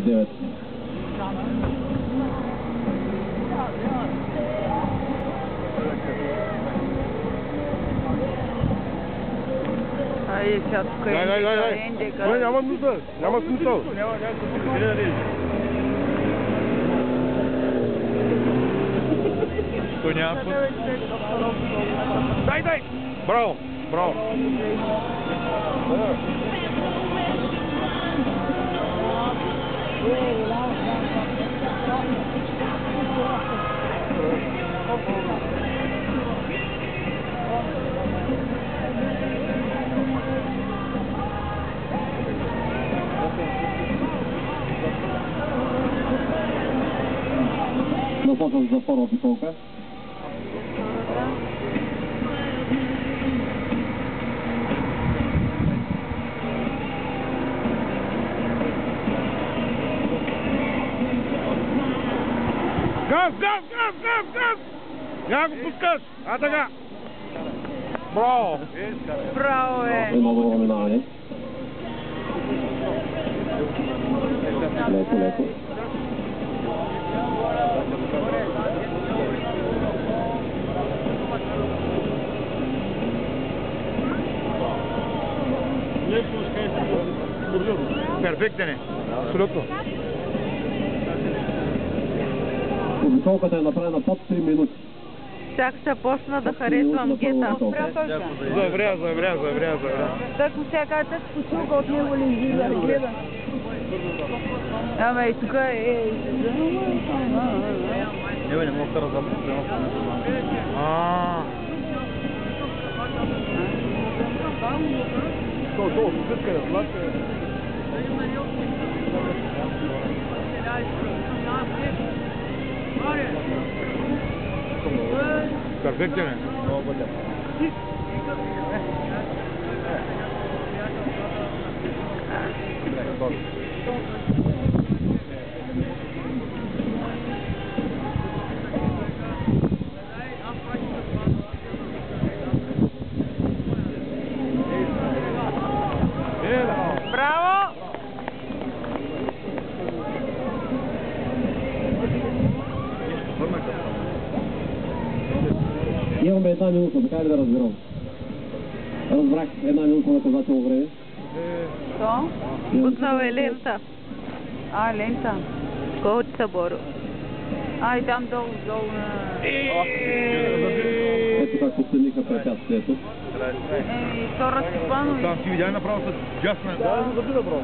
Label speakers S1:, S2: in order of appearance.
S1: 29.
S2: Ай, сега тук е индика.
S3: Дай, няма нужда, няма смисъл. Той няма път. Дай! Браво, браво.
S1: Започвам за втора обиколка.
S3: Газ! Няма го пускаш! А така! Браво!
S2: Браво, бе!
S1: Едно добро минаване. Леко.
S3: Перфектен е. Абсолютно.
S1: Обиколката е направена под 3 минути.
S2: Чак ще почна да харесвам гета.
S3: Завря.
S2: Так му сега кажа, так почука от него ли гледа. Ама и тук е...
S3: Не мога да разбера. То, списка да влака. Перфектен е. Много голям.
S2: Браво!
S1: Имаме една минута, така ли да разбирам? Разбрах една минута наказателно време.
S2: Що? Пуснал е лента. Лента. Колко ти са, Боро? И там долу на...
S1: Ето как подцениха препятствието.
S2: То разпипано.
S3: Там ти видя направо с джасна. Да, забира, бро.